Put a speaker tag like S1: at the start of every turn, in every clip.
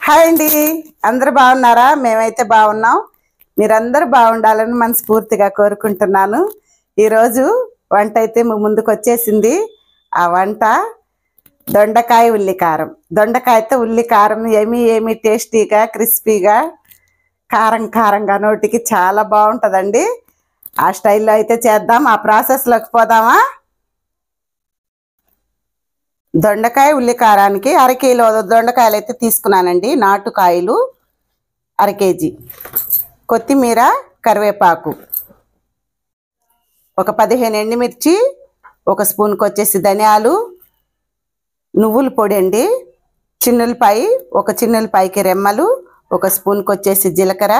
S1: Hi అండి, అందరూ బాగున్నారా? మేమైతే బాగున్నాం. మీరందరూ బాగుండాలని మనస్ఫూర్తిగా కోరుకుంటున్నాను. ఈరోజు వంట అయితే ముందుకు వచ్చేసింది. ఆ వంట దొండకాయ ఉల్లికారం. దొండకాయతో ఉల్లికారం ఏమి టేస్టీగా, క్రిస్పీగా, కారం కారంగా నోటికి చాలా బాగుంటుందండి. ఆ స్టైల్లో అయితే చేద్దాం. ఆ ప్రాసెస్లోకి పోదామా? దొండకాయ ఉల్లికారానికి అరకిలో దొండకాయలు అయితే తీసుకున్నానండి. నాటుకాయలు అరకేజీ, కొత్తిమీర, కరివేపాకు, ఒక 15 ఎండుమిర్చి, ఒక స్పూన్కి వచ్చేసి ధనియాలు, నువ్వుల పొడి అండి, చిన్నులపాయ, ఒక చిన్నులపాయకి రెమ్మలు, ఒక స్పూన్కి వచ్చేసి జీలకర్ర,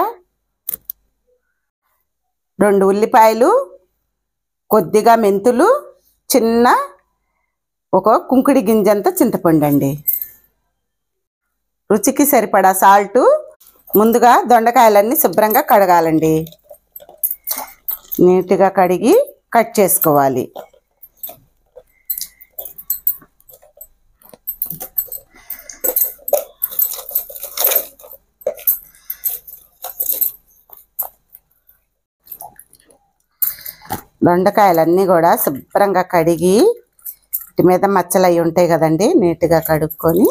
S1: 2 ఉల్లిపాయలు, కొద్దిగా మెంతులు, చిన్న ఒక కుంకుడి గింజంత చింతపండు అండి, రుచికి సరిపడా సాల్టు. ముందుగా దొండకాయలన్నీ శుభ్రంగా కడగాలండి. నీట్గా కడిగి కట్ చేసుకోవాలి. దొండకాయలన్నీ కూడా శుభ్రంగా కడిగి వీటి మీద మచ్చలు అవి ఉంటాయి కదండి, నీట్గా కడుక్కొని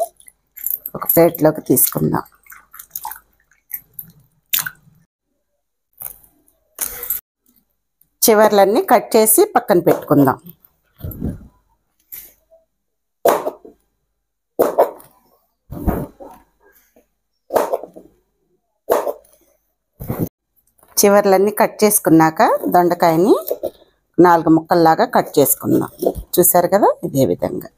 S1: ఒక ప్లేట్లోకి తీసుకుందాం. చివర్లన్నీ కట్ చేసి పక్కన పెట్టుకుందాం. చివర్లన్నీ కట్ చేసుకున్నాక దొండకాయని 4 ముక్కల్లాగా కట్ చేసుకుందాం. చూసారు కదా, ఇదే విధంగా.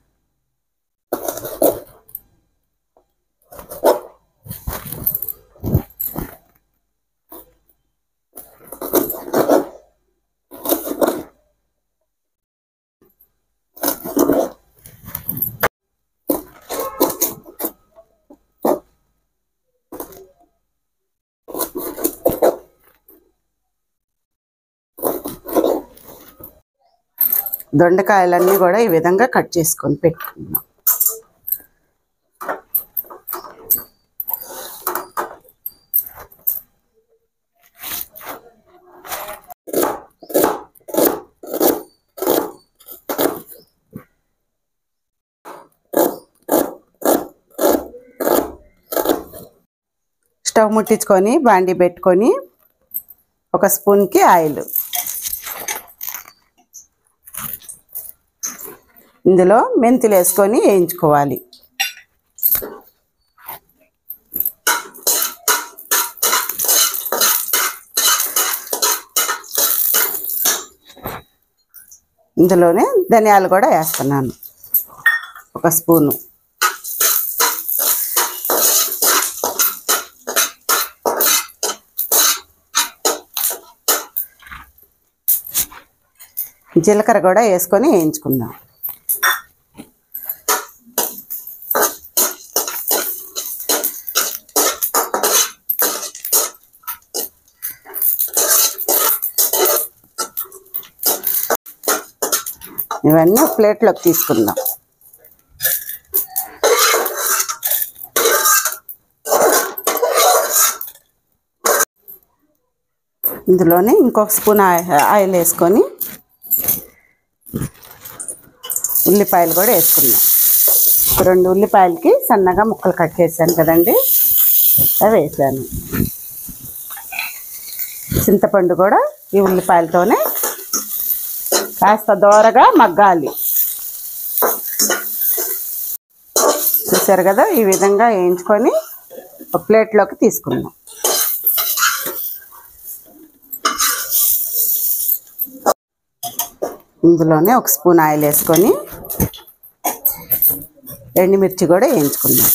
S1: దొండకాయలన్నీ కూడా ఈ విధంగా కట్ చేసుకొని పెట్టుకుందాం. స్టవ్ ముట్టించుకొని బాండీ పెట్టుకొని ఒక స్పూన్కి ఆయిల్, ఇందులో మెంతులు వేసుకొని వేయించుకోవాలి. ఇందులోనే ధనియాలు కూడా వేస్తున్నాను, ఒక స్పూను. జీలకర్ర కూడా వేసుకొని వేయించుకుందాం. ఇవన్నీ ప్లేట్లోకి తీసుకుందాం. ఇందులోనే ఇంకొక స్పూన్ ఆయిల్ వేసుకొని ఉల్లిపాయలు కూడా వేసుకుందాం. 2 ఉల్లిపాయలకి సన్నగా ముక్కలు కట్ చేశాను కదండి, అవి వేసాను. చింతపండు కూడా ఈ ఉల్లిపాయలతోనే కాస్త దోరగా మగ్గాలి. చూసారు కదా, ఈ విధంగా వేయించుకొని ఒక ప్లేట్లోకి తీసుకుందాం. ఇందులోనే ఒక స్పూన్ ఆయిల్ వేసుకొని ఎండుమిర్చి కూడా వేయించుకుందాం.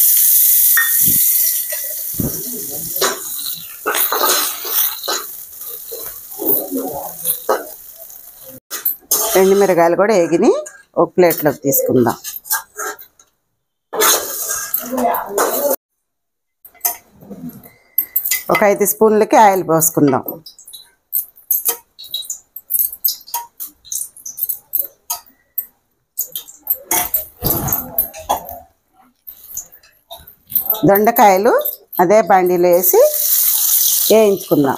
S1: ఎండుమిరగాయలు కూడా వేగిని ఒక ప్లేట్లోకి తీసుకుందాం. ఒక 5 స్పూన్లకి ఆయిల్ పోసుకుందాం. దొండకాయలు అదే బండిలో వేసి వేయించుకుందాం.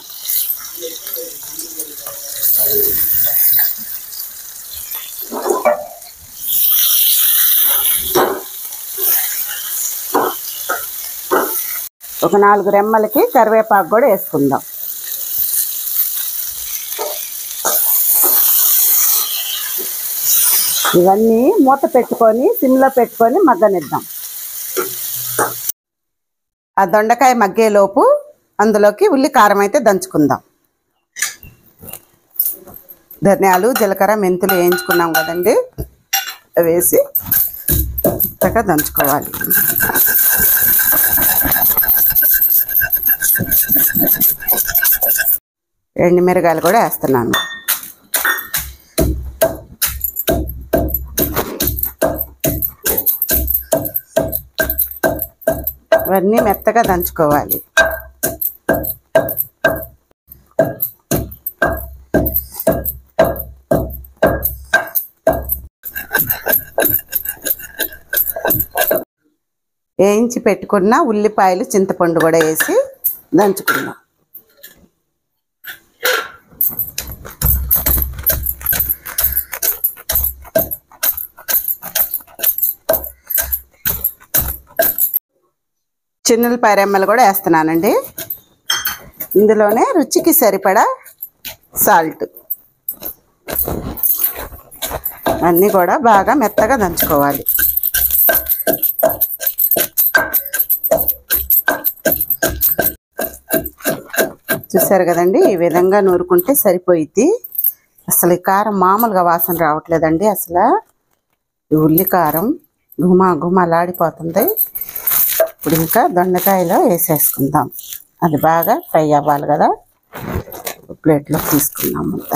S1: ఒక 4 రెమ్మలకి కరివేపాకు కూడా వేసుకుందాం. ఇవన్నీ మూత పెట్టుకొని సిమ్లో పెట్టుకొని మగ్గనిద్దాం. ఆ దొండకాయ మగ్గేలోపు అందులోకి ఉల్లి కారం అయితే దంచుకుందాం. ధనియాలు, జీలకర్ర, మెంతులు వేయించుకున్నాం కదండి, వేసి చక్కగా దంచుకోవాలి. ఎండుమిరగాయలు కూడా వేస్తున్నాను. ఇవన్నీ మెత్తగా దంచుకోవాలి. వేయించి పెట్టుకున్న ఉల్లిపాయలు, చింతపండు కూడా వేసి దంచుకుందాం. చిన్నులపాయ రెమ్మలు కూడా వేస్తున్నానండి. ఇందులోనే రుచికి సరిపడా సాల్ట్, అన్నీ కూడా బాగా మెత్తగా దంచుకోవాలి. చూసారు కదండి, ఈ విధంగా నూరుకుంటే సరిపోయిద్ది. అసలు ఈ కారం మామూలుగా వాసన రావట్లేదండి. అసలు ఈ ఉల్లి కారం గుమా గుమలాడిపోతుంది. ఇప్పుడు ఇంకా దొండకాయలో వేసేసుకుందాం. అది బాగా ఫ్రై అవ్వాలి కదా. ప్లేట్లో తీసుకుందాం ముద్ద.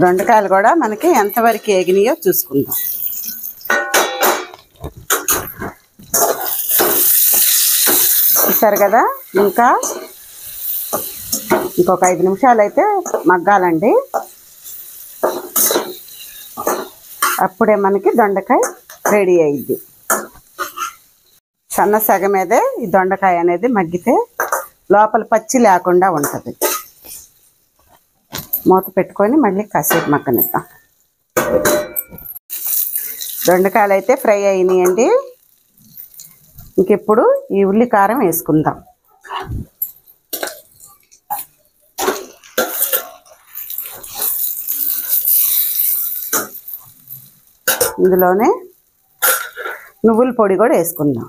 S1: దొండకాయలు కూడా మనకి ఎంతవరకు ఎగినాయో చూసుకుందాం. చూసారు కదా, ఇంకొక 5 నిమిషాలు అయితే మగ్గాలండి. అప్పుడే మనకి దొండకాయ రెడీ అయ్యిద్ది. సన్న సగ మీదే ఈ దొండకాయ అనేది మగ్గితే లోపల పచ్చి లేకుండా ఉంటుంది. మూత పెట్టుకొని మళ్ళీ కాసేపు మగ్గనిద్దాం. దొండకాయలు అయితే ఫ్రై అయినాయండి. ఇంకెప్పుడు ఈ ఉల్లి కారం వేసుకుందాం. ఇందులోనే నువ్వుల పొడి కూడా వేసుకుందాం.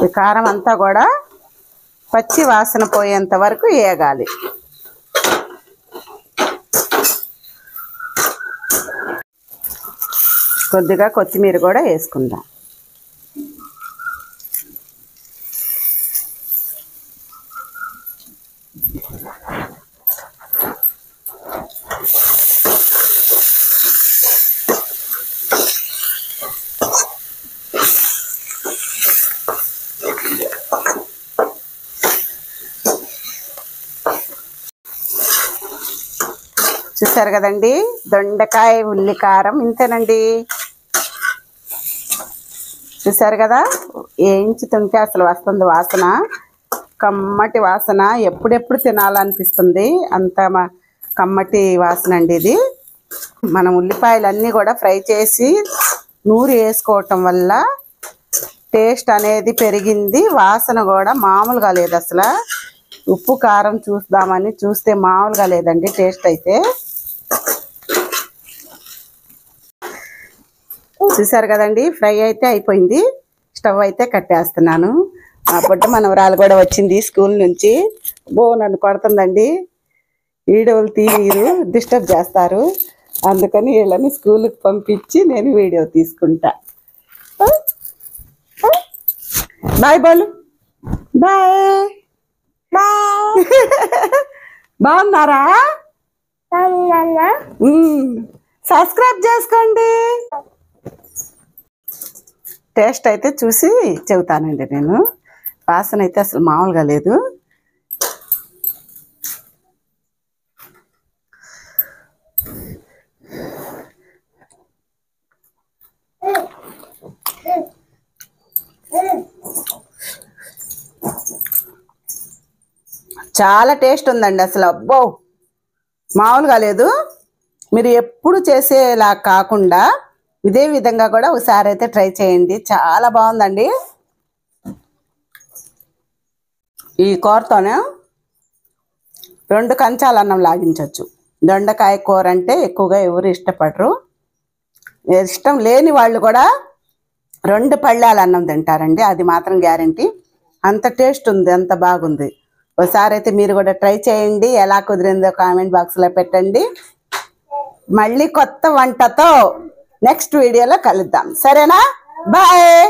S1: ఈ కారం అంతా కూడా పచ్చి వాసన పోయేంత వరకు వేగాలి. కొద్దిగా కొత్తిమీర కూడా వేసుకుందాం. చూసారు కదండి, దొండకాయ ఉల్లి కారం ఇంతేనండి. చూసారు కదా, వేయించుతుంటే అసలు వస్తుంది వాసన, కమ్మటి వాసన. ఎప్పుడెప్పుడు తినాలనిపిస్తుంది, అంత కమ్మటి వాసన అండి ఇది. మనం ఉల్లిపాయలన్నీ కూడా ఫ్రై చేసి నూరి వేసుకోవటం వల్ల టేస్ట్ అనేది పెరిగింది. వాసన కూడా మామూలుగా లేదు. అసలు ఉప్పు కారం చూద్దామని చూస్తే మామూలుగా లేదండి టేస్ట్ అయితే. చూసారు కదండి, ఫ్రై అయితే అయిపోయింది. స్టవ్ అయితే కట్టేస్తున్నాను. ఆ బుడ్డ మనవరాలు కూడా వచ్చింది స్కూల్ నుంచి. నన్ను కొడుతుందండి. వీడియోలు మీరు డిస్టర్బ్ చేస్తారు, అందుకని వీళ్ళని స్కూల్కి పంపించి నేను వీడియో తీసుకుంటా. Bye Balu, bye bye. బాగున్నారా? సబ్స్క్రైబ్ చేసుకోండి. టేస్ట్ అయితే చూసి చెబుతానండి నేను. వాసన అయితే అసలు మామూలుగా లేదు. చాలా టేస్ట్ ఉందండి అసలు. అబ్బో మామూలుగా లేదు. మీరు ఎప్పుడు చేసేలా కాకుండా ఇదే విధంగా కూడా ఒకసారి అయితే ట్రై చేయండి. చాలా బాగుందండి. ఈ కూరతోనే 2 కంచాల అన్నం లాగించవచ్చు. దొండకాయ కూర అంటే ఎక్కువగా ఎవరు ఇష్టపడరు. ఇష్టం లేని వాళ్ళు కూడా 2 పళ్ళాల అన్నం తింటారండి. అది మాత్రం గ్యారంటీ. అంత టేస్ట్ ఉంది, అంత బాగుంది. ఒకసారి అయితే మీరు కూడా ట్రై చేయండి. ఎలా కుదిరిందో కామెంట్ బాక్స్లో పెట్టండి. మళ్ళీ కొత్త వంటతో నెక్స్ట్ వీడియోలో కలుద్దాం. సరేనా? బాయ్.